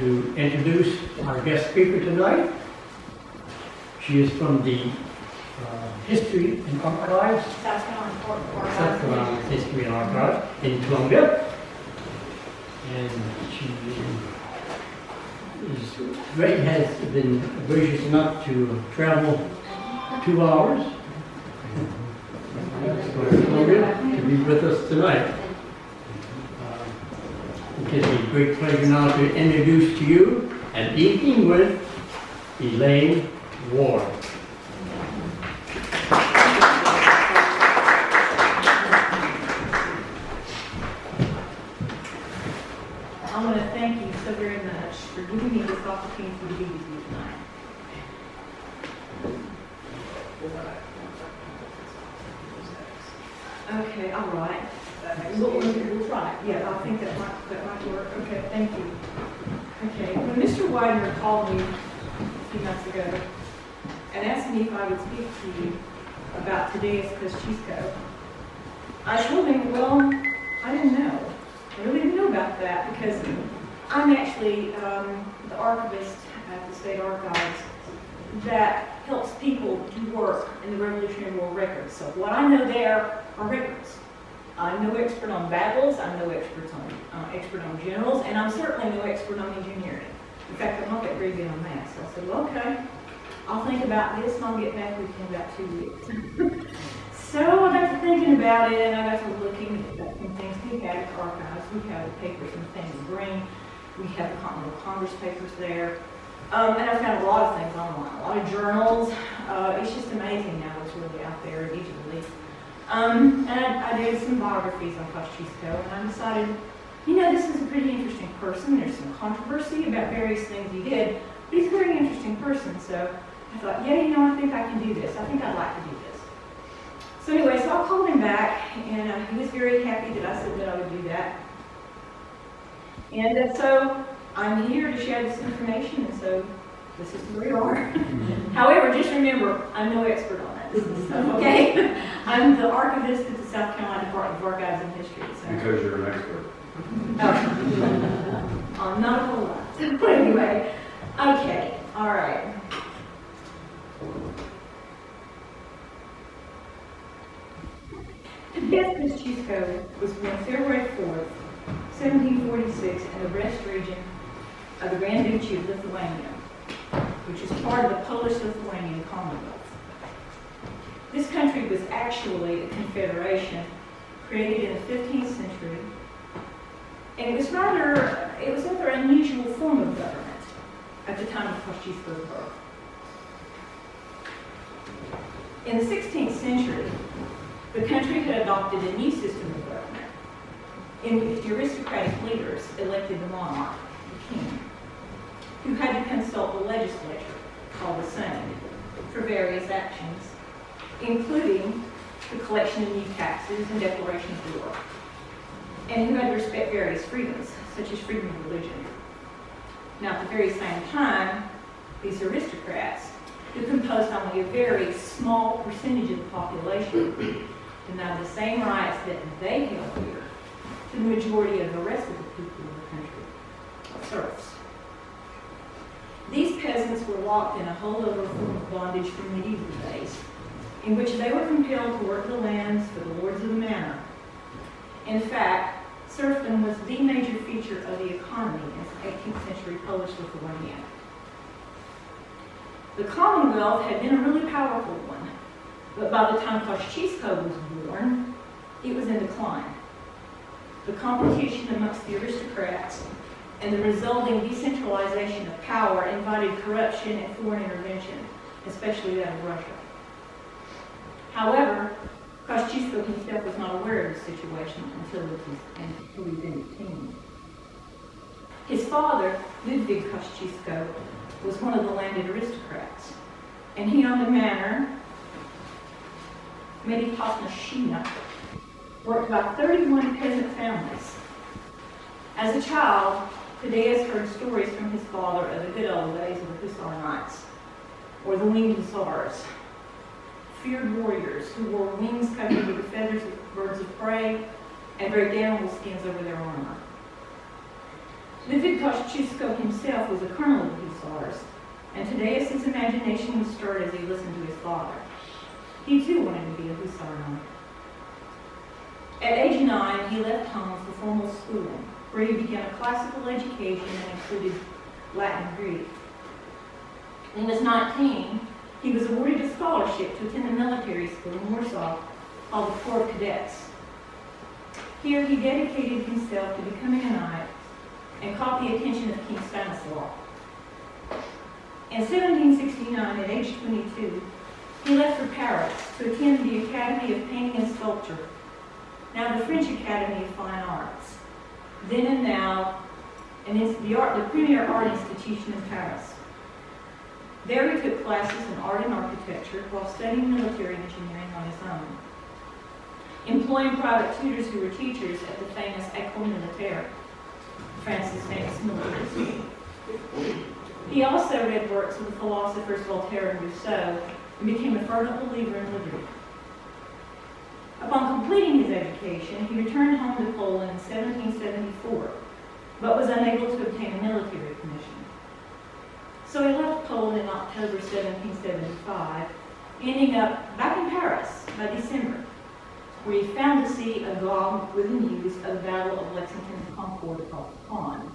to introduce our guest speaker tonight. She is from the History and Archives, South Carolina History and Archives in Columbia. And she has been gracious enough to travel 2 hours from Columbia to be with us tonight. It gives me great pleasure now to introduce to you An Evening with Elaine Rohr. I want to thank you so very much for giving me this opportunity to be with you tonight. Okay, all right. We'll try. Yeah, I think that might work. Okay, thank you. Okay, when Mr. Widener called me a few months ago and asked me if I would speak to you about Thaddeus Kosciuszko, I told him, well, I didn't know. I really didn't know about that because I'm actually the archivist at the State Archives that helps people do work in the Revolutionary War records. So what I know there are records. I'm no expert on battles, I'm no expert on generals, and I'm certainly no expert on engineering. In fact, I'm not that very good on that. So I said, well, okay, I'll think about this and I'll get back with you in about 2 weeks. So I got to thinking about it and I got to looking at some things. We have archives, we have the papers and things in green, we have the Continental Congress papers there. And I found a lot of things online, a lot of journals. It's just amazing now what's really out there digitally. And I did some biographies on Kosciuszko, and I decided, you know, this is a pretty interesting person. There's some controversy about various things he did, but he's a very interesting person. So I thought, yeah, you know, I think I can do this. I think I'd like to do this. So anyway, so I called him back, and he was very happy that I said that I would do that. And so I'm here to share this information, and so this is where we are. However, just remember, I'm no expert on that stuff, okay? I'm the archivist at the South Carolina Department of Archives and History. So. Because you're an expert. Not a whole lot. But anyway, okay, all right. Thaddeus Kosciuszko was born February 4th, 1746 in the Brest region of the Grand Duchy of Lithuania, which is part of the Polish-Lithuanian Commonwealth. This country was actually a confederation created in the 15th century, and it was a rather unusual form of government at the time of Kosciuszko's birth. In the 16th century, the country had adopted a new system of government in which the aristocratic leaders elected the monarch, the king, who had to consult the legislature, called the Senate, for various actions, including the collection of new taxes and declarations of war, and who had to respect various freedoms, such as freedom of religion. Now, at the very same time, these aristocrats, who composed only a very small percentage of the population, denied the same rights that they held here to the majority of the rest of the people of the country, serfs. These peasants were locked in a holdover form of bondage from medieval days, in which they were compelled to work the lands for the lords of the manor. In fact, serfdom was the major feature of the economy in 18th century Polish-Lithuania. The Commonwealth had been a really powerful one, but by the time Kosciuszko was born, it was in decline. The competition amongst the aristocrats and the resulting decentralization of power invited corruption and foreign intervention, especially that of Russia. However, Kosciuszko himself was not aware of the situation until he was in his teens. His father, Ludwig Kosciuszko, was one of the landed aristocrats, and he owned a manor, Medipasnashina, worked by 31 peasant families. As a child, Thaddeus heard stories from his father of the good old days of the Hussar Knights, or the winged hussars, feared warriors who wore wings covered with the feathers of birds of prey and very animal skins over their armor. Thaddeus Kosciuszko himself was a colonel of hussars, and Thaddeus' imagination was stirred as he listened to his father. He too wanted to be a hussar knight. At age 9, he left home for formal schooling, where he began a classical education that included Latin and Greek. When he was 19, he was awarded a scholarship to attend a military school in Warsaw called the Corps of Cadets. Here he dedicated himself to becoming a knight and caught the attention of King Stanislaus. In 1769, at age 22, he left for Paris to attend the Academy of Painting and Sculpture, now the French Academy of Fine Arts, then and now, and it's the premier art institution in Paris. There he took classes in art and architecture while studying military engineering on his own, employing private tutors who were teachers at the famous École Militaire, France's famous military school. He also read works of the philosophers Voltaire and Rousseau and became a fervent believer in liberty. Upon completing his education, he returned home to Poland in 1774, but was unable to obtain a military commission. So he left Poland in October 1775, ending up back in Paris by December, where he found the sea agog with the news of the Battle of Lexington's Concord upon.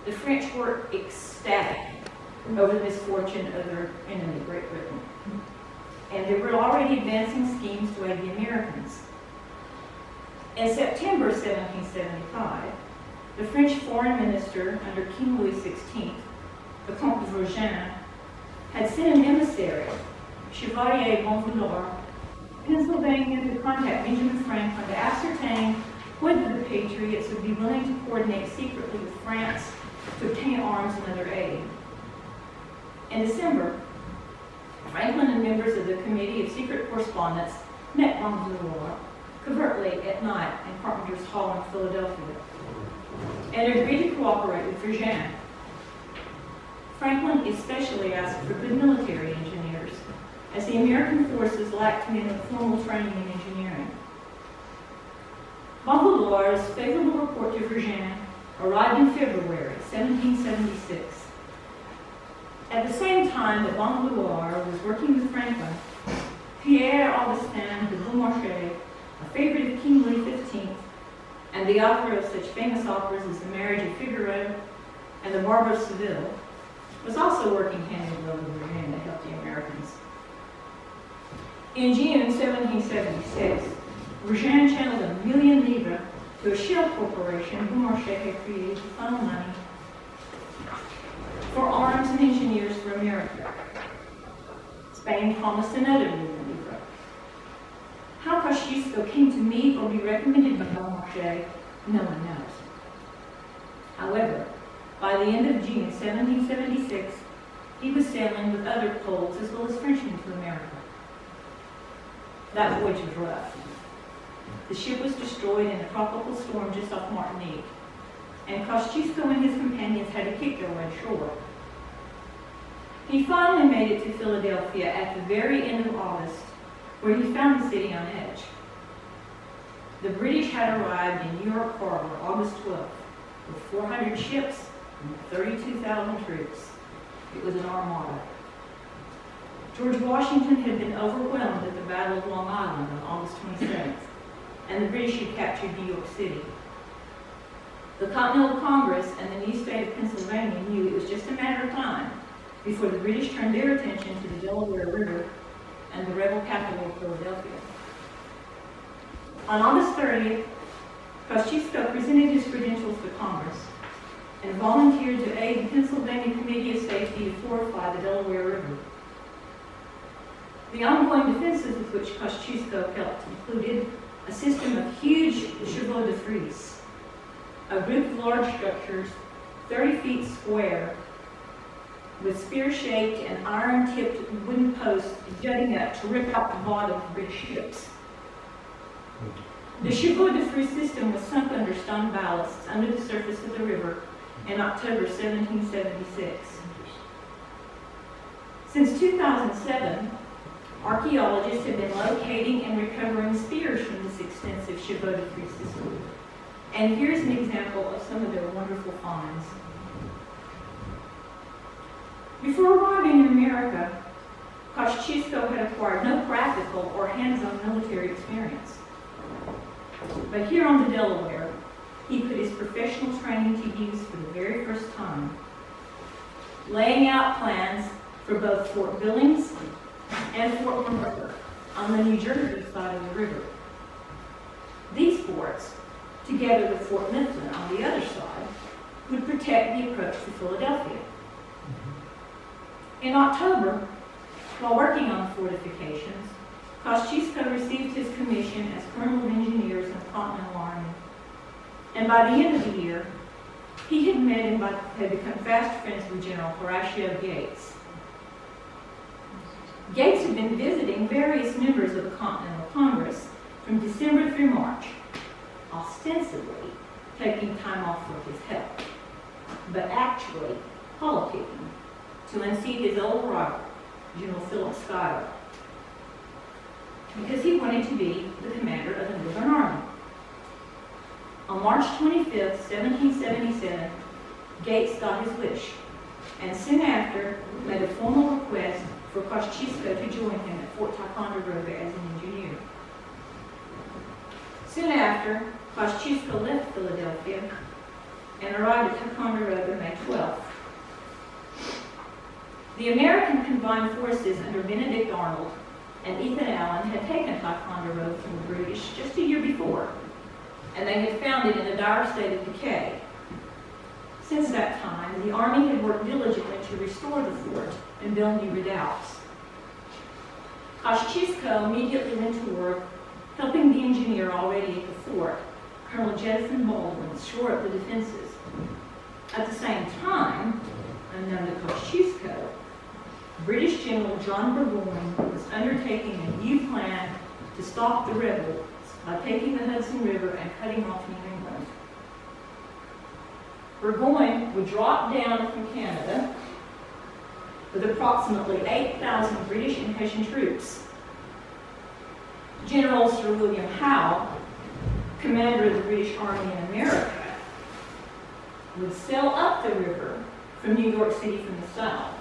The French were ecstatic over the misfortune of their enemy, Great Britain, and they were already advancing schemes to aid the Americans. In September 1775, the French foreign minister under King Louis XVI, the Comte de Vauban, had sent an emissary, Chevalier Bonvillard, Pennsylvania, to contact Benjamin Franklin to ascertain whether the Patriots would be willing to coordinate secretly with France to obtain arms and other aid. In December, Franklin and members of the Committee of Secret Correspondence met Bonvillard covertly at night in Carpenter's Hall in Philadelphia and agreed to cooperate with Vauban. Franklin especially asked for good military engineers, as the American forces lacked men with formal training in engineering. Bonvillard's favorable report to Vauban arrived in February 1776. At the same time that Bonvillard was working with Franklin, Pierre-Augustin de Beaumarchais, a favorite of King Louis XV, and the author of such famous operas as The Marriage of Figaro and The Barber of Seville, was also working hand in glove with Vauban to help the Americans. In June 1776, Vauban channeled $1 million to a shell corporation Beaumarchais had created to funnel money for arms and engineers for America. Spain promised another $1 million. How Kosciuszko came to meet or be recommended by Beaumarchais, no one knows. However, by the end of June 1776, he was sailing with other Poles as well as Frenchmen to America. That voyage was rough. The ship was destroyed in a tropical storm just off Martinique, and Kosciuszko and his companions had to kick their way ashore. He finally made it to Philadelphia at the very end of August, where he found the city on edge. The British had arrived in New York Harbor August 12th with 400 ships and 32,000 troops. It was an armada. George Washington had been overwhelmed at the Battle of Long Island on August 27th, and the British had captured New York City. The Continental Congress and the new state of Pennsylvania knew it was just a matter of time before the British turned their attention to the Delaware River and the rebel capital of Philadelphia. On August 30th, Kosciuszko presented his credentials to Congress and volunteered to aid the Pennsylvania Committee of Safety to fortify the Delaware River. The ongoing defenses with which Kosciuszko helped included a system of huge chevaux de frise, a group of large structures 30 feet square with spear-shaped and iron-tipped wooden posts jutting up to rip out the bottom of British ships. The chevaux de frise system was sunk under stone ballasts under the surface of the river in October 1776. Since 2007, archaeologists have been locating and recovering spears from this extensive chevaux de frise system, And here's an example of some of their wonderful finds. Before arriving in America, Kosciuszko had acquired no practical or hands-on military experience. But here on the Delaware, he put his professional training to use for the very first time, laying out plans for both Fort Billings and Fort Monroe on the New Jersey side of the river. These forts, together with Fort Mifflin on the other side, would protect the approach to Philadelphia. In October, while working on the fortifications, Kosciuszko received his commission as Colonel of Engineers in the Continental Army. And by the end of the year, he had met and had become fast friends with General Horatio Gates. Gates had been visiting various members of the Continental Congress from December through March, ostensibly taking time off for his health, but actually politicking to unseat his old rival, General Philip Schuyler, because he wanted to be the commander of the Northern Army. On March 25th, 1777, Gates got his wish, and soon after made a formal request for Kosciuszko to join him at Fort Ticonderoga as an engineer. Soon after, Kosciuszko left Philadelphia and arrived at Ticonderoga May 12th. The American combined forces under Benedict Arnold and Ethan Allen had taken Ticonderoga from the British just a year before, and they had found it in a dire state of decay. Since that time, the Army had worked diligently to restore the fort and build new redoubts. Kosciuszko immediately went to work helping the engineer already at the fort, Colonel Jefferson Baldwin, shore up the defenses. At the same time, unknown to Kosciuszko, British General John Burgoyne was undertaking a new plan to stop the rebels by taking the Hudson River and cutting off New England. Burgoyne would drop down from Canada with approximately 8,000 British and Hessian troops. General Sir William Howe, commander of the British Army in America, would sail up the river from New York City from the south,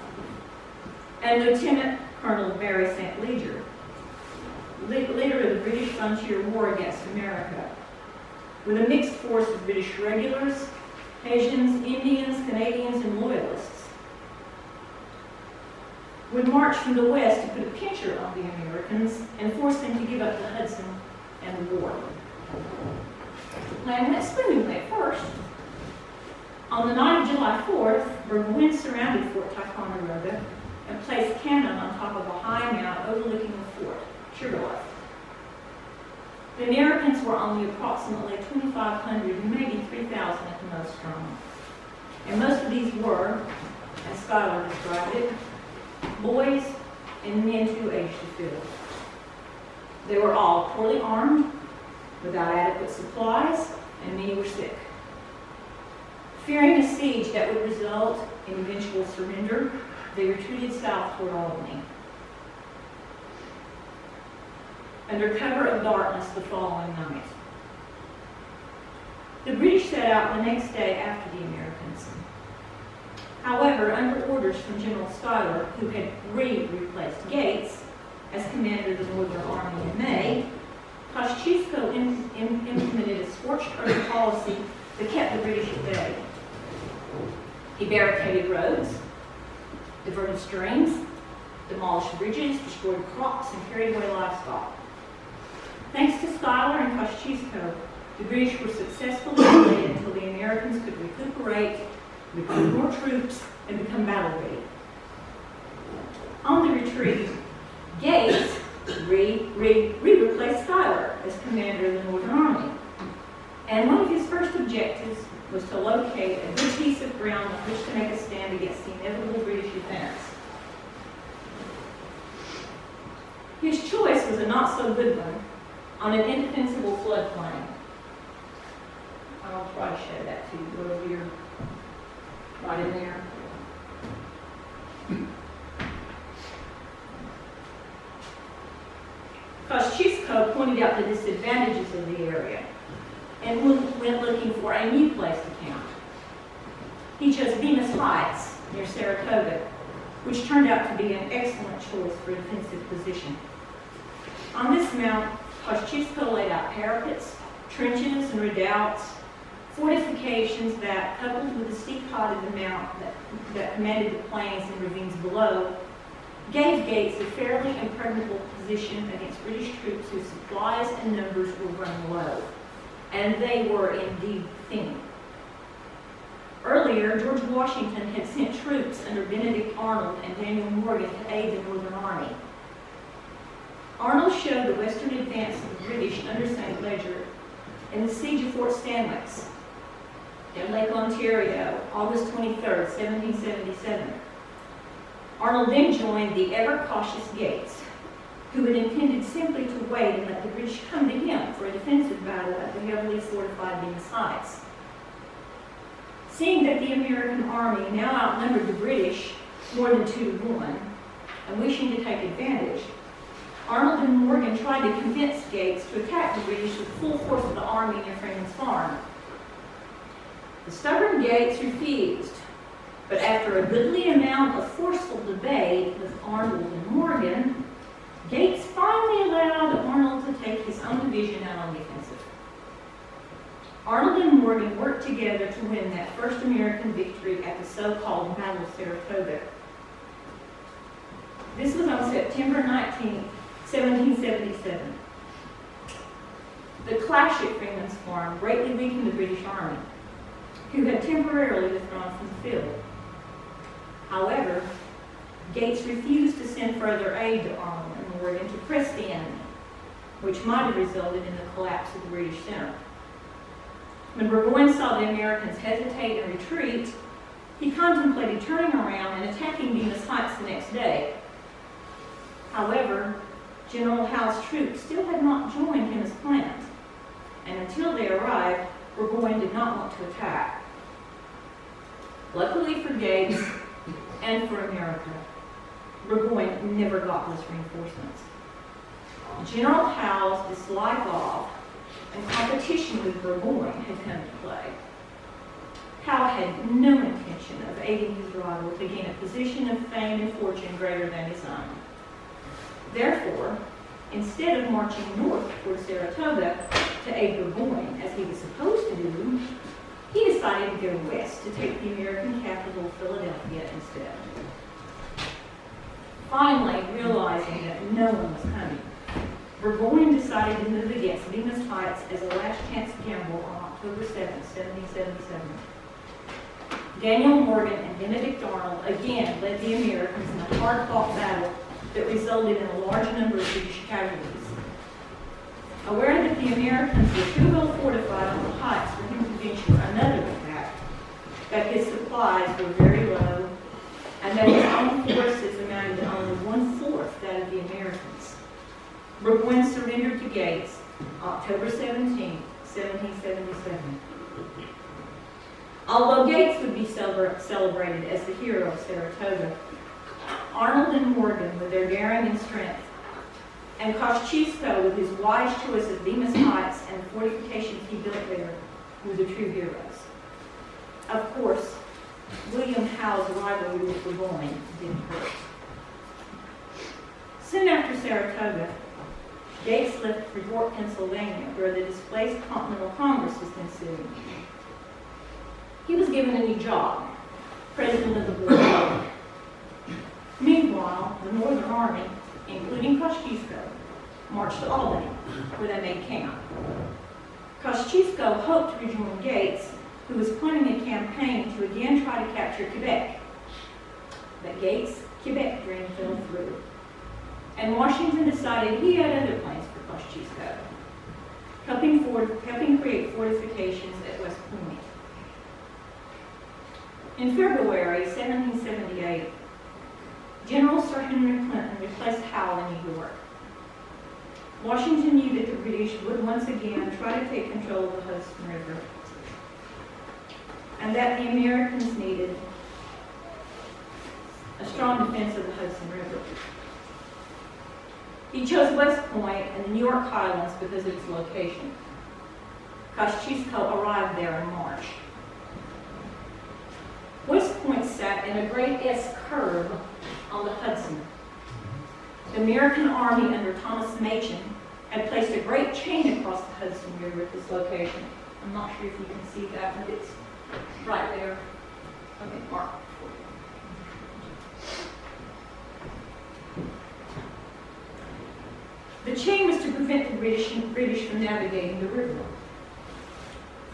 and Lieutenant Colonel Barry St. Leger, leader of the British frontier war against America, with a mixed force of British regulars, Hessians, Indians, Canadians, and Loyalists, would march from the west to put a pincher on the Americans and force them to give up the Hudson and the war. The plan went smoothly at first. On the night of July 4th, Burgoyne surrounded Fort Ticonderoga and placed cannon on top of a high mount overlooking the fort, Sugarloaf. The Americans were only approximately 2,500, maybe 3,000 at the most strong. And most of these were, as Schuyler described it, boys and men too aged to fill. They were all poorly armed, without adequate supplies, and many were sick. Fearing a siege that would result in eventual surrender, they retreated south toward Albany. Under cover of darkness the following night, the British set out the next day after the Americans. However, under orders from General Schuyler, who had replaced Gates as commander of the Northern Army in May, Kosciuszko implemented a scorched earth policy that kept the British at bay. He barricaded roads, diverted streams, demolished bridges, destroyed crops, and carried away livestock. Thanks to Schuyler and Kosciuszko, the British were successfully delayed until the Americans could recuperate, recruit more troops, and become battle ready. On the retreat, Gates replaced Schuyler as commander of the Northern Army. And one of his first objectives was to locate a good piece of ground on which to make a stand against the inevitable British advance. His choice was a not-so-good one on an indefensible floodplain. I'll try to show that to you. Go over here, right in there. Kosciuszko pointed out the disadvantages of the area, and went looking for a new place to camp. He chose Bemis Heights near Saratoga, which turned out to be an excellent choice for a defensive position. On this mount, Kosciuszko laid out parapets, trenches, and redoubts, fortifications that, coupled with the steep height of the mount that commanded the plains and ravines below, gave Gates a fairly impregnable position against British troops whose supplies and numbers were running low. And they were indeed thin. Earlier, George Washington had sent troops under Benedict Arnold and Daniel Morgan to aid the Northern Army. Arnold showed the western advance of the British under St. Leger in the siege of Fort Stanwix in Lake Ontario, August 23, 1777. Arnold then joined the ever-cautious Gates, who had intended simply to wait and let the British come to him for a defensive battle at the heavily fortified Bemis Heights. Seeing that the American army now outnumbered the British more than 2 to 1, and wishing to take advantage, Arnold and Morgan tried to convince Gates to attack the British with full force of the army near Freeman's Farm. The stubborn Gates refused, but after a goodly amount of forceful debate with Arnold and Morgan, Gates finally allowed Arnold to take his own division out on the offensive. Arnold and Morgan worked together to win that first American victory at the so-called Battle of Saratoga. This was on September 19, 1777. The clash at Freeman's Farm greatly weakened the British Army, who had temporarily withdrawn from the field. However, Gates refused to send further aid to Arnold and Morgan to press the enemy, which might have resulted in the collapse of the British center. When Burgoyne saw the Americans hesitate and retreat, he contemplated turning around and attacking Bemis Heights the next day. However, General Howe's troops still had not joined him as planned, and until they arrived, Burgoyne did not want to attack. Luckily for Gates and for America, Burgoyne never got those reinforcements. General Howe's dislike of and competition with Burgoyne had come to play. Howe had no intention of aiding his rival to gain a position of fame and fortune greater than his own. Therefore, instead of marching north toward Saratoga to aid Burgoyne, as he was supposed to do, he decided to go west to take the American capital, Philadelphia, instead. Finally, realizing that no one was coming, Burgoyne decided to move against Bemis Heights as a last chance gamble on October 7, 1777. Daniel Morgan and Benedict Arnold again led the Americans in a hard-fought battle that resulted in a large number of British casualties. Aware that the Americans were too well fortified on the heights for him to venture another attack, that his supplies were very low, and that his own forces amounted to only 1/4 that of the Americans, Burgoyne surrendered to Gates October 17, 1777. Although Gates would be celebrated as the hero of Saratoga, Arnold and Morgan, with their daring and strength, and Kosciuszko, with his wise choice of Bemis Heights and the fortifications he built there, were the true heroes. Of course, William Howe's rivalry with Vauban didn't hurt. Soon after Saratoga, Gates left for Fort Pennsylvania, where the displaced Continental Congress was ensuing. He was given a new job, president of the board. Meanwhile, the Northern Army, including Kosciuszko, marched to Albany, where they made camp. Kosciuszko hoped to rejoin Gates, who was planning a campaign to again try to capture Quebec. But Gates' Quebec dream fell through, and Washington decided he had other plans for Kosciuszko, helping create fortifications at West Point. In February 1778, General Sir Henry Clinton replaced Howe in New York. Washington knew that the British would once again try to take control of the Hudson River, and that the Americans needed a strong defense of the Hudson River. He chose West Point and the New York Highlands because of its location. Kosciuszko arrived there in March. West Point sat in a great S curve on the Hudson. The American Army under Thomas Machen had placed a great chain across the Hudson River at this location. I'm not sure if you can see that, but it's right there. Okay, mark. The chain was to prevent the British from navigating the river.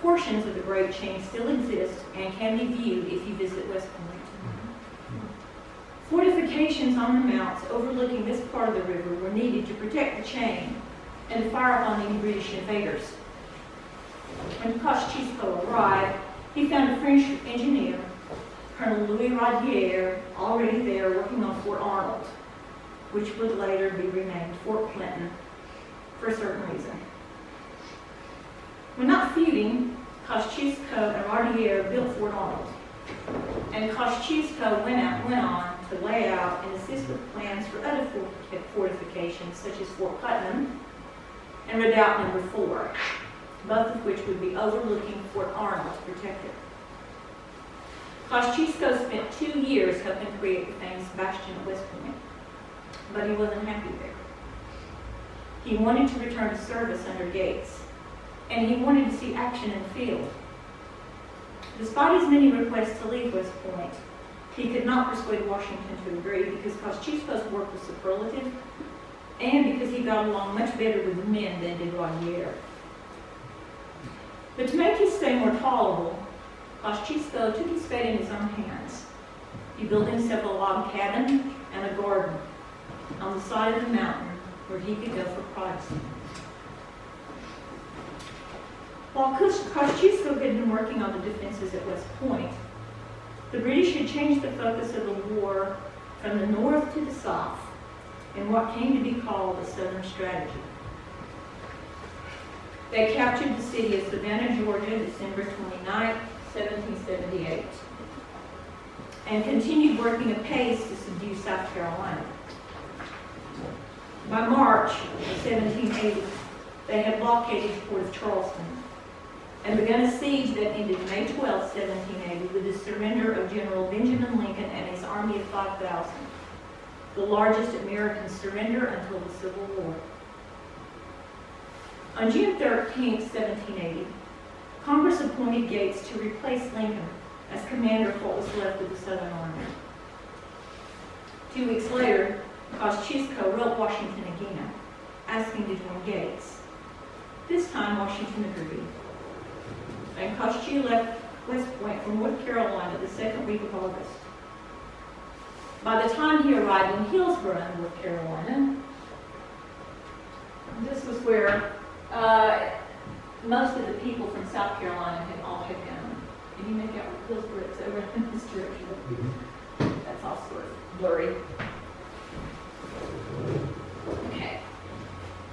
Portions of the Great Chain still exist and can be viewed if you visit West Point. Fortifications on the mounts overlooking this part of the river were needed to protect the chain and to fire upon any British invaders. When Kosciuszko arrived, he found a French engineer, Colonel Louis Radier, already there working on Fort Arnold, which would later be renamed Fort Clinton for a certain reason. When not feuding, Kosciuszko and Radier built Fort Arnold, and Kosciuszko went on to lay out and assist with plans for other fortifications such as Fort Putnam and Redoubt No. 4, both of which would be overlooking Fort Arnold to protect it. Kosciuszko spent 2 years helping create the famous bastion at West Point, but he wasn't happy there. He wanted to return to service under Gates, and he wanted to see action in the field. Despite his many requests to leave West Point, he could not persuade Washington to agree because Kosciuszko's work was superlative and because he got along much better with the men than did Radier. But to make his stay more tolerable, Kosciuszko took his fate in his own hands. He built himself a log cabin and a garden on the side of the mountain where he could go for privacy. While Kosciuszko had been working on the defenses at West Point, the British had changed the focus of the war from the north to the south in what came to be called the Southern Strategy. They captured the city of Savannah, Georgia, December 29, 1778, and continued working apace to subdue South Carolina. By March of 1780, they had blockaded the port of Charleston and begun a siege that ended May 12, 1780, with the surrender of General Benjamin Lincoln and his army of 5,000, the largest American surrender until the Civil War. On June 13, 1780, Congress appointed Gates to replace Lincoln as commander of what was left of the Southern Army. 2 weeks later, Kosciuszko wrote Washington again, asking to join Gates. This time, Washington agreed, and Kosciuszko left West Point for North Carolina the 2nd week of August. By the time he arrived in Hillsborough, North Carolina, this was where most of the people from South Carolina had all had gone. Can you make out where Hillsborough is over in this direction? That's all sort of blurry.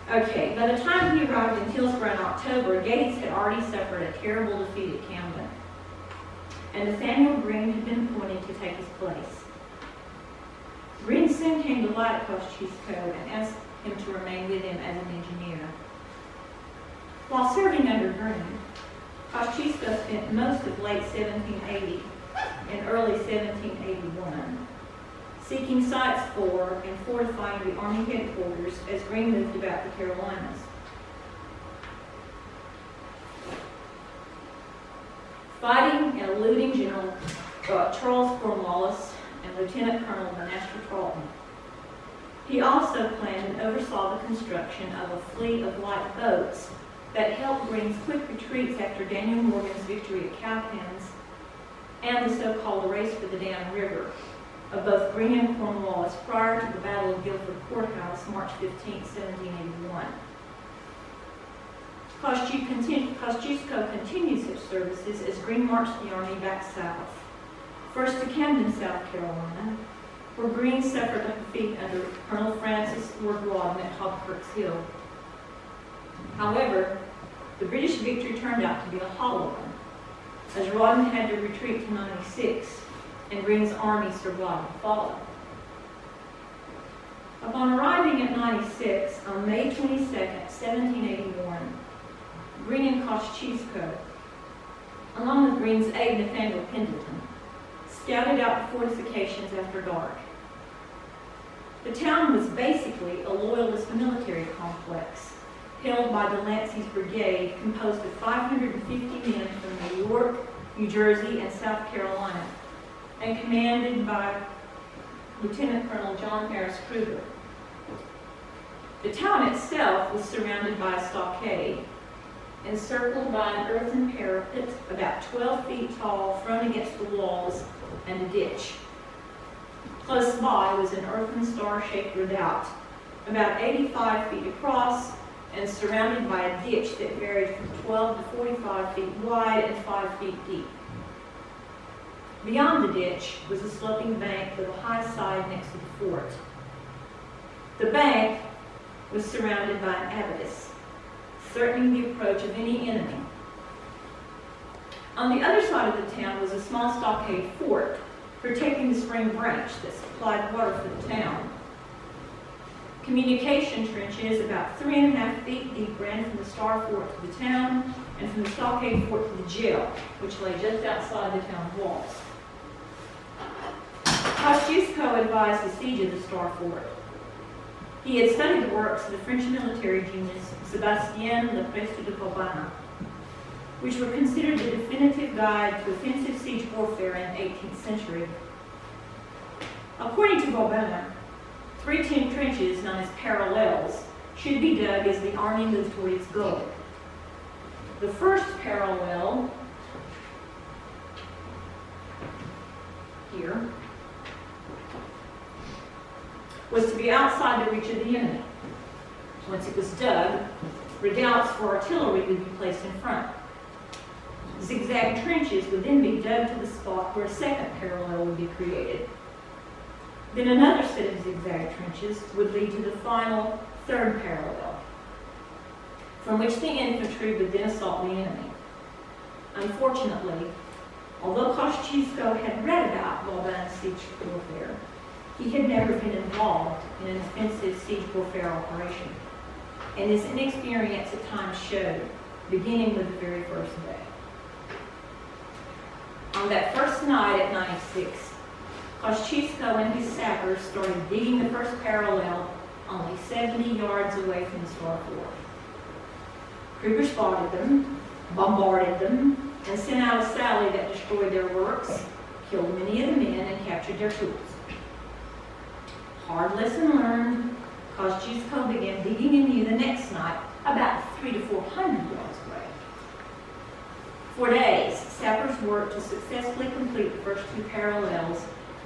Okay, by the time he arrived in Hillsborough in October, Gates had already suffered a terrible defeat at Camden, and Nathaniel Greene had been appointed to take his place. Greene soon came to like Kosciuszko and asked him to remain with him as an engineer. While serving under Greene, Kosciuszko spent most of late 1780 and early 1781 seeking sites for and fortifying the Army headquarters as Greene moved about the Carolinas. Fighting and eluding General Charles Cornwallis and Lieutenant Colonel Manasseh Tarleton. He also planned and oversaw the construction of a fleet of light boats that helped Greene's quick retreats after Daniel Morgan's victory at Cowpens and the so-called race for the Down River of both Greene and Cornwallis prior to the Battle of Guilford Courthouse, March 15, 1781. Kosciuszko continued such services as Greene marched the army back south, first to Camden, South Carolina, where Greene suffered a defeat under Colonel Francis Lord Rawdon at Hobkirk's Hill. However, the British victory turned out to be a hollow one, as Rawdon had to retreat to 96, and Greene's army survived the fall. Upon arriving at 96 on May 22, 1781, Green and Kosciuszko, along with Green's aide Nathaniel Pendleton, scouted out the fortifications after dark. The town was basically a loyalist military complex held by Delancey's brigade, composed of 550 men from New York, New Jersey, and South Carolina, and commanded by Lieutenant Colonel John Harris Kruger. The town itself was surrounded by a stockade, encircled by an earthen parapet about 12 feet tall thrown against the walls, and a ditch. Close by was an earthen star-shaped redoubt, about 85 feet across, and surrounded by a ditch that varied from 12 to 45 feet wide and 5 feet deep. Beyond the ditch was a sloping bank with a high side next to the fort. The bank was surrounded by an abatis, threatening the approach of any enemy. On the other side of the town was a small stockade fort, protecting the spring branch that supplied water for the town. Communication trenches about 3.5 feet deep ran from the Star Fort to the town, and from the stockade fort to the jail, which lay just outside the town walls. Kosciuszko advised the siege of the Star Fort. He had studied the works of the French military genius Sébastien Leprestre de Vauban, which were considered the definitive guide to offensive siege warfare in the 18th century. According to Vauban, 3 trenches known as parallels should be dug as the army moved toward its goal. The first parallel, here, was to be outside the reach of the enemy. Once it was dug, redoubts for artillery would be placed in front. Zigzag trenches would then be dug to the spot where a second parallel would be created. Then another set of zigzag trenches would lead to the final third parallel, from which the infantry would then assault the enemy. Unfortunately, although Kosciuszko had read about Vauban's siege warfare, he had never been involved in an offensive siege warfare operation, and his inexperience at times showed, beginning with the very first day. On that first night at 96, Kosciuszko and his sappers started digging the first parallel only 70 yards away from the Star Fort. Kruger spotted them, bombarded them, and sent out a sally that destroyed their works, killed many of the men, and captured their tools. Hard lesson learned, Kosciuszko began digging anew the next night, about 300 to 400 yards away. For days, sappers worked to successfully complete the first 2 parallels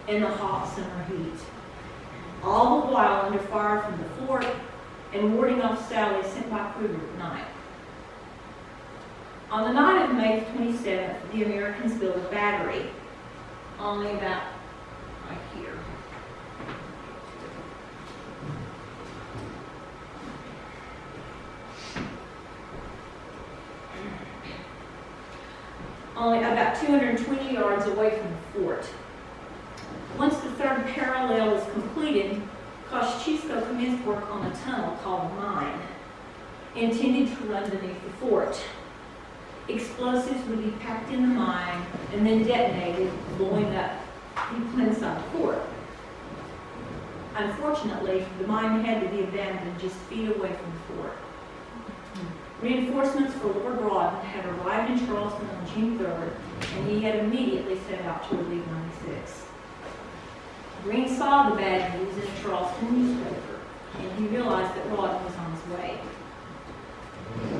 in the hot summer heat, all the while under fire from the fort and warding off sallies sent by Kruger at night. On the night of May 27th, the Americans built a battery, only about right here. Only about 220 yards away from the fort. Once the third parallel was completed, Kosciuszko commenced work on a tunnel called a mine, intended to run beneath the fort. Explosives would be packed in the mine and then detonated, blowing up people inside the fort. Unfortunately, the mine had to be abandoned just feet away from the fort. Reinforcements for Lord Rawdon had arrived in Charleston on June 3rd, and he had immediately set out to relieve 96. Greene saw the bad news in a Charleston newspaper, and he realized that Rawdon was on his way.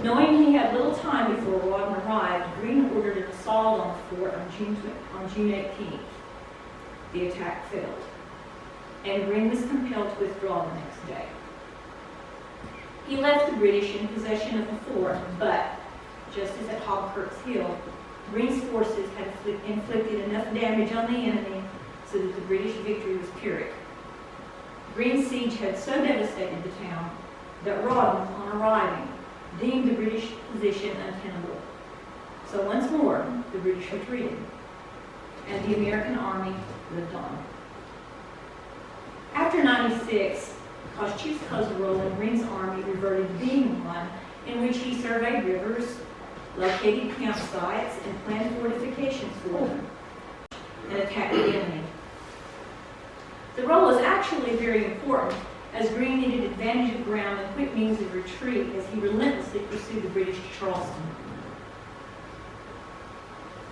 Knowing he had little time before Rawdon arrived, Greene ordered an assault on the fort on June 18th. The attack failed, and Greene was compelled to withdraw the next day. He left the British in possession of the fort, but, just as at Hobkirk's Hill, Greene's forces had inflicted enough damage on the enemy so that the British victory was Pyrrhic. Greene's siege had so devastated the town that Rawdon, on arriving, deemed the British position untenable. So once more, the British retreated, and the American army lived on. After 96, Kosciuszko's role in Greene's army reverted to being one in which he surveyed rivers, located campsites, and planned fortifications for them, and attacked the enemy. The role was actually very important, as Greene needed advantage of ground and quick means of retreat as he relentlessly pursued the British to Charleston.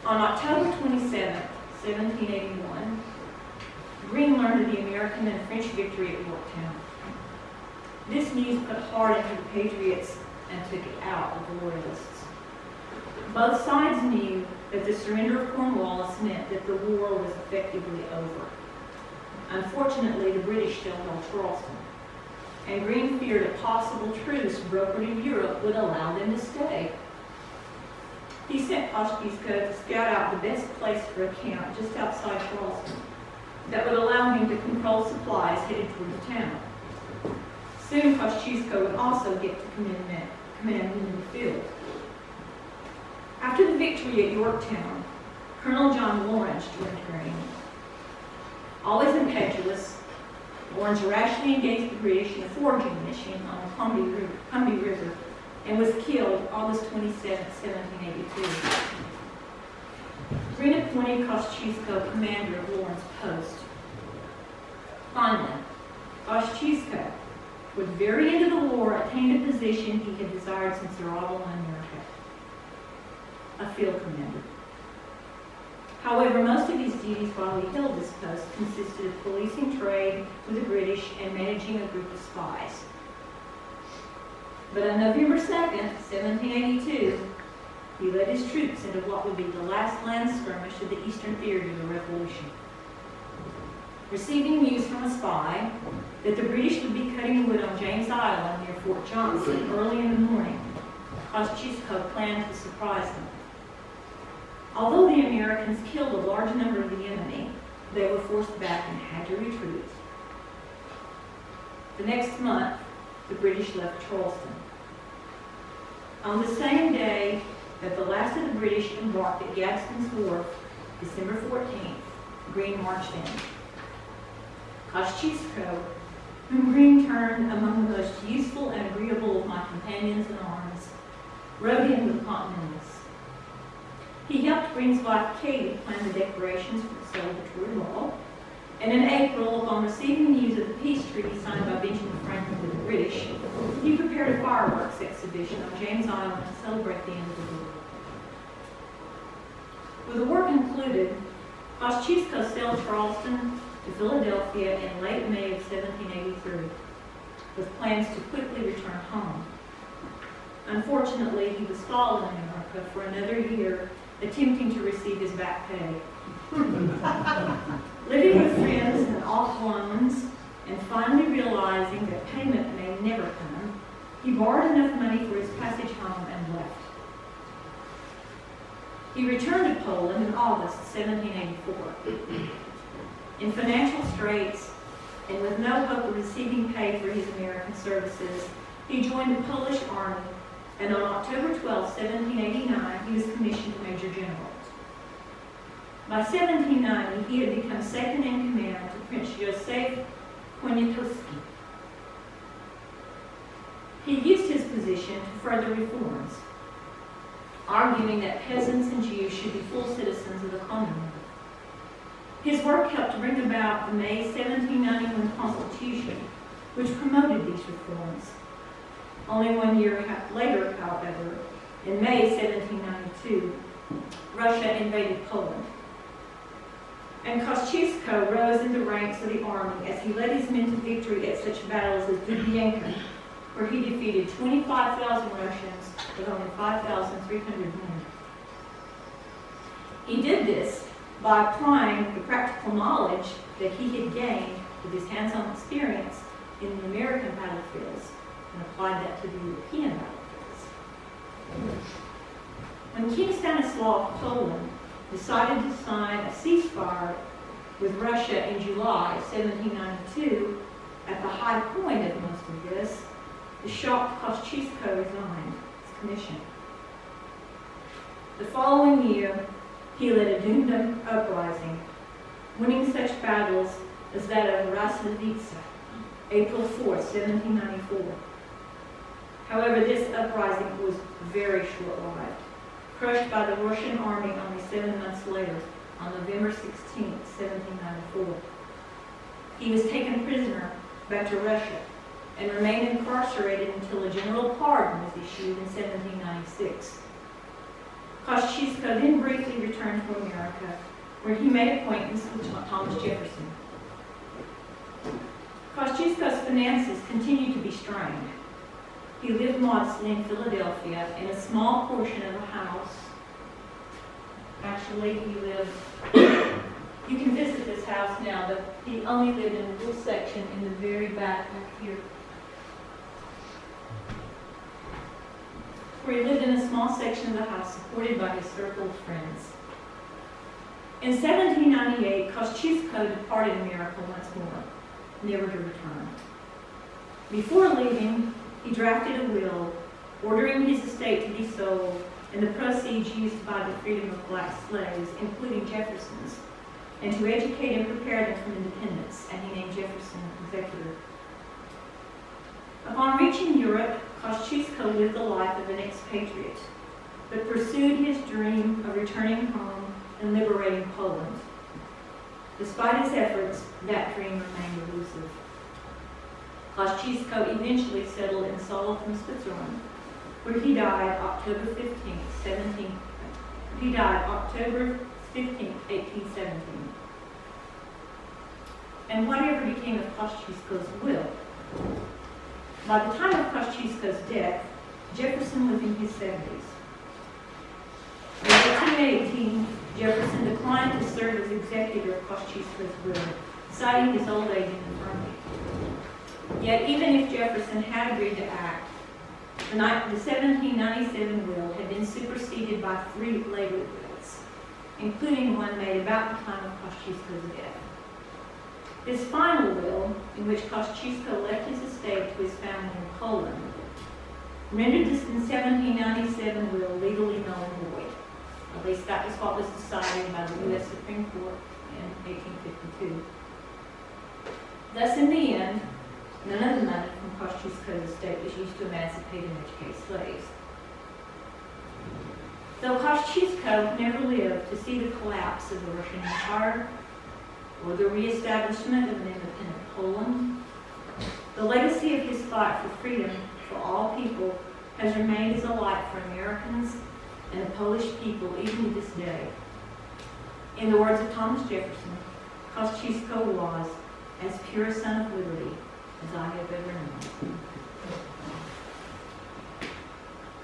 On October 27, 1781, Greene learned of the American and French victory at Yorktown. This news put heart into the Patriots and took it out of the Loyalists. Both sides knew that the surrender of Cornwallis meant that the war was effectively over. Unfortunately, the British still held Charleston, and Greene feared a possible truce brokered in Europe would allow them to stay. He sent Kosciuszko to scout out the best place for a camp just outside Charleston that would allow him to control supplies headed toward the town. Soon, Kosciuszko would also get to command in the field. After the victory at Yorktown, Colonel John Lawrence joined Greene. Always impetuous, Lawrence rashly engaged the British in a foraging mission on the Combahee River and was killed August 27, 1782. Greene appointed Kosciuszko commander of Lawrence's post. Finally, Kosciuszko, toward the very end of the war, attained a position he had desired since their arrival in America: a field commander. However, most of his duties while he held this post consisted of policing trade with the British and managing a group of spies. But on November 2nd, 1782, he led his troops into what would be the last land skirmish of the eastern theater of the Revolution. Receiving news from a spy that the British would be cutting wood on James Island near Fort Johnson early in the morning, Kosciuszko planned to surprise them. Although the Americans killed a large number of the enemy, they were forced back and had to retreat. The next month, the British left Charleston. On the same day that the last of the British embarked at Gadsden's Wharf, December 14th, Greene marched in. Kosciuszko, whom Greene termed among the most useful and agreeable of my companions in arms, rode in with Continentals. He helped Greene's wife Katie plan the decorations for the celebratory ball, and in April, upon receiving news of the peace treaty signed by Benjamin Franklin with the British, he prepared a fireworks exhibition on James Island to celebrate the end of the war. With the war concluded, Kosciuszko sailed Charleston to Philadelphia in late May of 1783, with plans to quickly return home. Unfortunately, he was followed in America for another year, attempting to receive his back pay. Living with friends and off loans, and finally realizing that payment may never come, he borrowed enough money for his passage home and left. He returned to Poland in August 1784. In financial straits, and with no hope of receiving pay for his American services, he joined the Polish army, and on October 12, 1789, he was commissioned Major General. By 1790, he had become second in command to Prince Józef Poniatowski. He used his position to further reforms, arguing that peasants and Jews should be full citizens of the Commonwealth. His work helped bring about the May 1791 Constitution, which promoted these reforms. Only 1 year later, however, in May 1792, Russia invaded Poland. And Kosciuszko rose in the ranks of the army as he led his men to victory at such battles as Dubyanka, where he defeated 25,000 Russians with only 5,300 men. He did this by applying the practical knowledge that he had gained with his hands-on experience in the American battlefields and applied that to the European battlefields. When King Stanislaw of Poland decided to sign a ceasefire with Russia in July 1792, at the high point of most of this, the shocked Kosciuszko resigned his commission. The following year, he led a doomed uprising, winning such battles as that of Rasovice, April 4, 1794. However, this uprising was very short-lived. crushed by the Russian army only 7 months later, on November 16, 1794. He was taken prisoner back to Russia and remained incarcerated until a general pardon was issued in 1796. Kosciuszko then briefly returned to America, where he made acquaintance with Thomas Jefferson. Kosciuszko's finances continued to be strained. He lived modestly in Philadelphia in a small portion of a house. Actually, he lived, you can visit this house now, but he only lived in a little section in the very back here. Where he lived in a small section of the house supported by his circle of friends. In 1798, Kosciuszko departed America once more, never to return. Before leaving, he drafted a will ordering his estate to be sold and the proceeds used to buy the freedom of black slaves, including Jefferson's, and to educate and prepare them for independence, and he named Jefferson executor. Upon reaching Europe, Kosciuszko lived the life of an expatriate, but pursued his dream of returning home and liberating Poland. Despite his efforts, that dream remained elusive. Kosciuszko eventually settled in Solothurn, Switzerland, where he died October 15, 1817. And whatever became of Kosciuszko's will? By the time of Kosciuszko's death, Jefferson was in his 70s. In 1818, Jefferson declined to serve as executor of Kosciuszko's will, citing his old age and infirmity. Yet even if Jefferson had agreed to act, the 1797 will had been superseded by 3 later wills, including one made about the time of Kosciuszko's death. This final will, in which Kosciuszko left his estate to his family in Poland, rendered this 1797 will legally null and void. At least that was what was decided by the U.S. Supreme Court in 1852. Thus, in the end, none of the money from Kosciuszko's estate was used to emancipate and educate slaves. Though Kosciuszko never lived to see the collapse of the Russian Empire or the reestablishment of an independent Poland, the legacy of his fight for freedom for all people has remained as a light for Americans and the Polish people even to this day. In the words of Thomas Jefferson, Kosciuszko was as pure a son of liberty as I have ever known.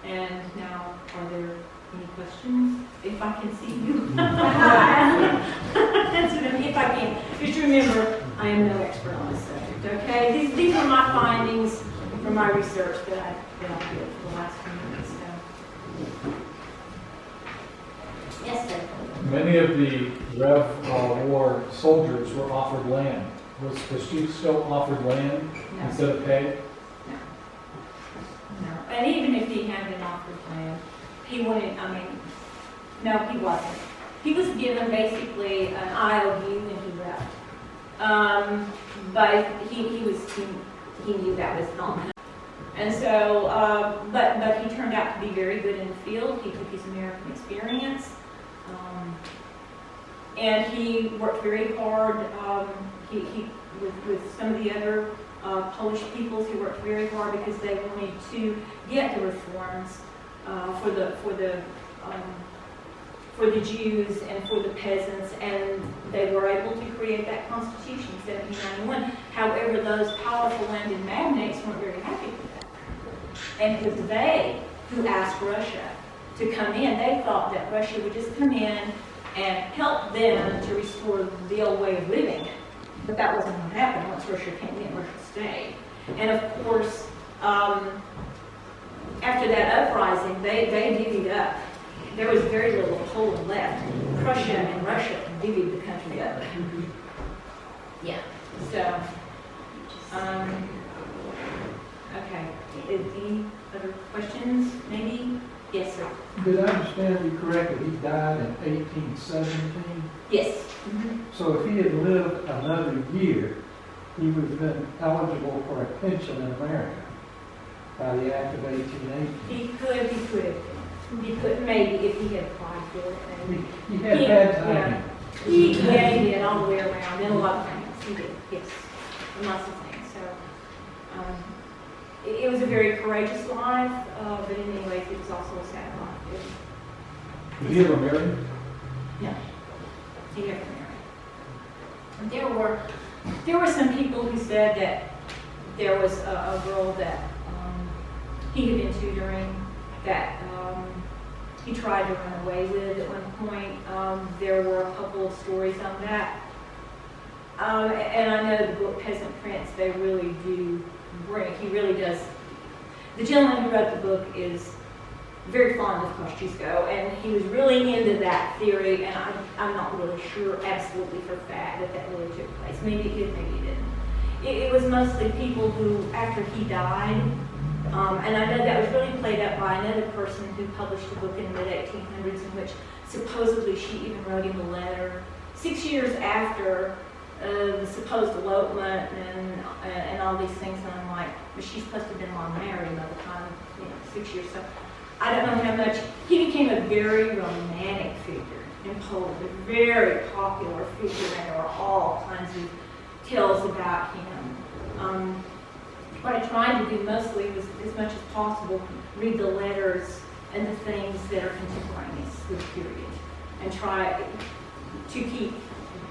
And now, are there any questions? If I can see you. Answer them if I can. Just remember, I am no expert on this subject, okay? These are my findings from my research that I did for the last few minutes. So. Yes, sir. Many of the Rev War soldiers were offered land. Was Kosciuszko offered land instead of pay? No. And even if he had been offered land, he wouldn't, no, he wasn't. He was given basically an IOU when he left. But he knew that was not enough. And so, but he turned out to be very good in the field. He took his American experience. And he worked very hard. With some of the other Polish peoples, he worked very hard because they wanted to get the reforms for the Jews and for the peasants, and they were able to create that constitution in 1791. However, those powerful landed magnates weren't very happy with that. And it was they who asked Russia to come in. They thought that Russia would just come in and help them to restore the old way of living. But that wasn't what happened. Once Russia came in, Russia stayed. And of course, after that uprising, they divvied up. There was very little Poland left. Prussia and Russia divvied the country up. Yeah. So, okay. Any other questions? Maybe? Yes, sir. Did I understand you correctly? He died in 1817? Yes. So if he had lived another year, he would have been eligible for a pension in America by the Act of 1880. He could. He could, maybe if he had applied for it. Maybe. He had bad timing. He did all the way around, in a lot of things. He did, yes, in lots of things. So, it was a very courageous life, but in many ways it was also a sad life. Did he ever marry? No, he never married. And there were some people who said that there was a girl that he had been tutoring that he tried to run away with at one point. There were a couple of stories on that. And I know the book Peasant Prince, they really do he really does. The gentleman who wrote the book is very fond of Kosciuszko, and he was really into that theory, and I'm not really sure absolutely for fact that really took place. Maybe it did, maybe it didn't. It was mostly people who, after he died, and I know that was really played up by another person who published a book in the mid-1800s in which supposedly she even wrote him a letter 6 years after the supposed elopement and all these things, and I'm like, but she's supposed to have been long married by the time, 6 years. So I don't know how much. He became a very romantic figure in Poland, a very popular figure, and there were all kinds of tales about him. What I tried to do mostly was, as much as possible, read the letters and the things that are contemporaneous with the period, and try to keep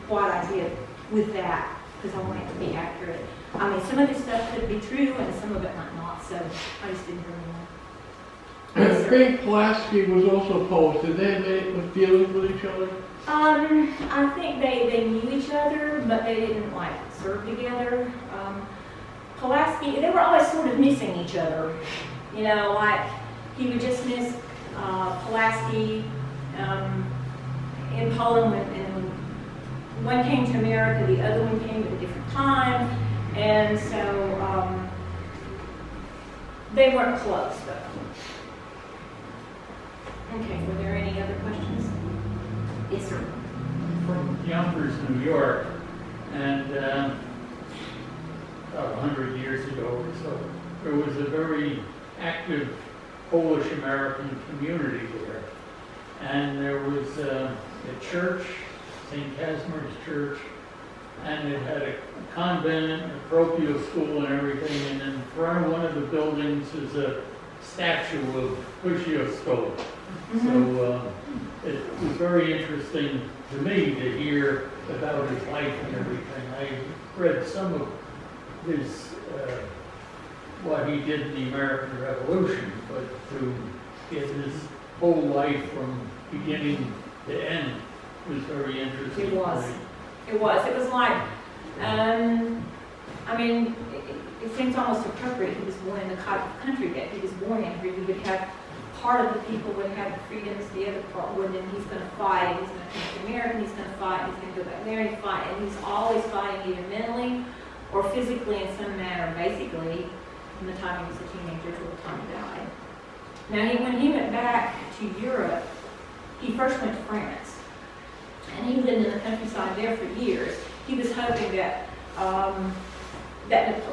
what I did with that, because I want it to be accurate. I mean, some of this stuff could be true, and some of it might not, so I just didn't really know. And Frank Pulaski was also Polish. Did they have any feelings with each other? I think they knew each other, but they didn't serve together. Pulaski, they were always sort of missing each other. He would just miss Pulaski in Poland when one came to America, the other one came at a different time, and so they weren't close though. Okay, were there any other questions? Yes, sir. From Yonkers, New York, and about 100 years ago or so, there was a very active Polish-American community there. And there was a church, St. Casimir's Church, and it had a convent, a parochial school and everything, and in front of one of the buildings is a statue of Kosciuszko. So it was very interesting to me to hear about his life and everything. I read some of his, what he did in the American Revolution, but to get his whole life from beginning to end was very interesting. It was. It was like, it seems almost appropriate he was born in the type of country that he was born in, where you would have part of the people would have the freedoms, the other part wouldn't, and he's going to fight, he's going to come to America, he's going to fight, he's going to go back there and fight, and he's always fighting either mentally or physically in some manner, basically, from the time he was a teenager till the time he died. Now, when he went back to Europe, he first went to France, and he lived in the countryside there for years. He was hoping that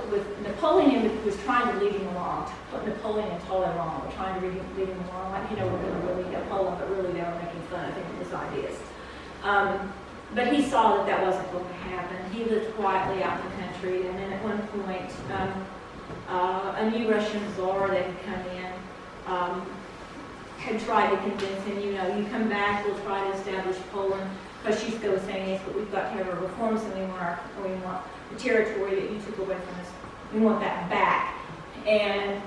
with Napoleon was trying to lead him along, to put Napoleon and Talleyrand were trying to lead him along, we're going to really Napoleon, but really they were making fun of him and his ideas. But he saw that wasn't going to happen. He lived quietly out in the country, and then at one point, a new Russian czar that had come in had tried to convince him, you come back, we'll try to establish Poland. Kosciuszko was saying, yes, but we've got to have our reforms, and we want the territory that you took away from us, we want that back. And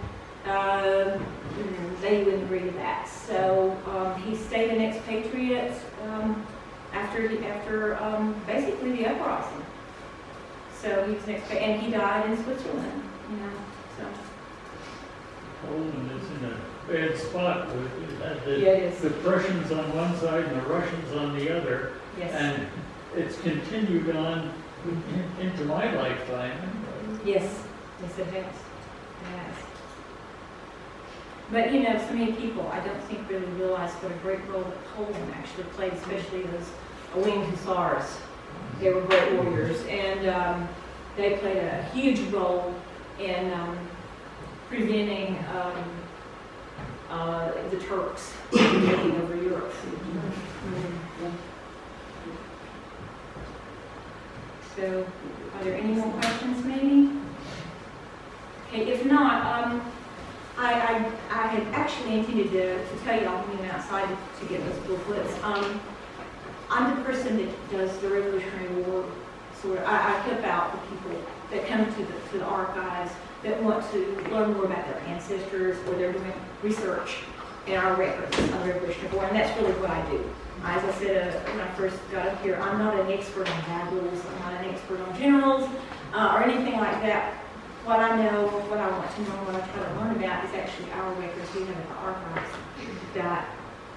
they wouldn't agree to that. So he stayed an expatriate after basically the uprising. So he was an expatriate, and he died in Switzerland. So. Poland is in a bad spot. It had Yeah, it is. the Prussians on one side and the Russians on the other. Yes. And it's continued on into my lifetime. Yes, it has. It has. But so many people I don't think really realize what a great role that Poland actually played, especially those winged hussars. They were great warriors, and they played a huge role in preventing the Turks taking over Europe. So, are there any more questions, maybe? Okay, if not, I had actually intended to tell you all when we went outside to get those booklets. I'm the person that does the Revolutionary War sort of. I help out the people that come to the archives that want to learn more about their ancestors, or they're doing research in our records on the Revolutionary War, and that's really what I do. As I said when I first got up here, I'm not an expert on battles, I'm not an expert on generals, or anything like that. What I know, what I want to know, what I try to learn about is actually our records we have at the archives that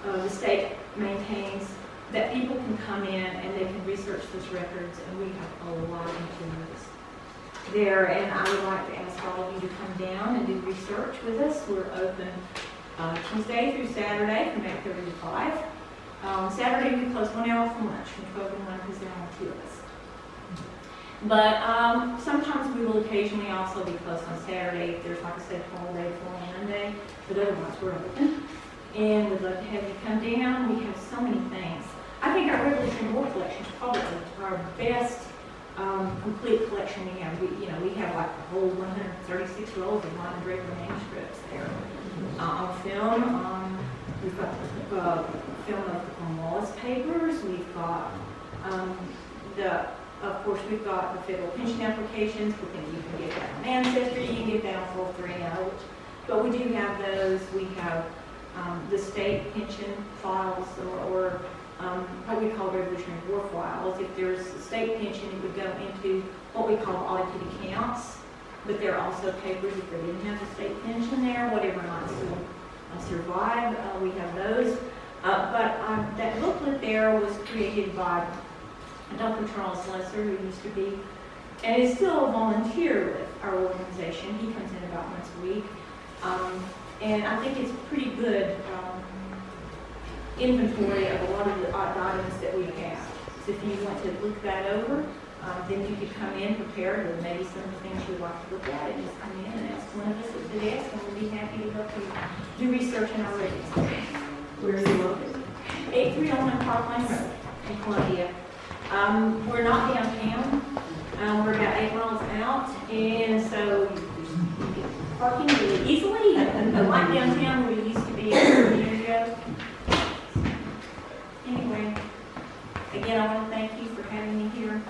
the state maintains, that people can come in and they can research those records, and we have a lot of materials there. And I would like to ask all of you to come down and do research with us. We're open Tuesday through Saturday from 8:30 to 5. Saturday we close 1 hour for lunch from 12 to 1 because there are only 2 of us. But sometimes we will occasionally also be closed on Saturday if there's, like I said, holiday for Monday. But otherwise we're open. And we'd love to have you come down. We have so many things. I think our Revolutionary War collection is probably our best complete collection we have. We have like the whole 136 rolls of Martin Draper manuscripts there on film. We've got film of the Cornwallis papers. We've got of course, we've got the federal pension applications. We think you can get that on Ancestry. You can get that on 430. But we do have those. We have the state pension files, or what we call Revolutionary War files. If there's a state pension, it would go into what we call audited accounts. But there are also papers if they didn't have the state pension there, whatever might still survive. We have those. But that booklet there was created by Dr. Charles Lesser, who used to be, and is still a volunteer with our organization. He comes in about once a week. And I think it's pretty good inventory of a lot of the items that we have. So if you want to look that over, then you could come in prepared with maybe some of the things you'd like to look at, and just come in and ask one of us at the desk, and we'll be happy to help you do research in our records. Where are you located? 8301 Parkland Road in Columbia. We're not downtown. We're about 8 miles out, and so you get parking really easily. Like downtown where we used to be a few years ago. Anyway, again, I want to thank you for having me here.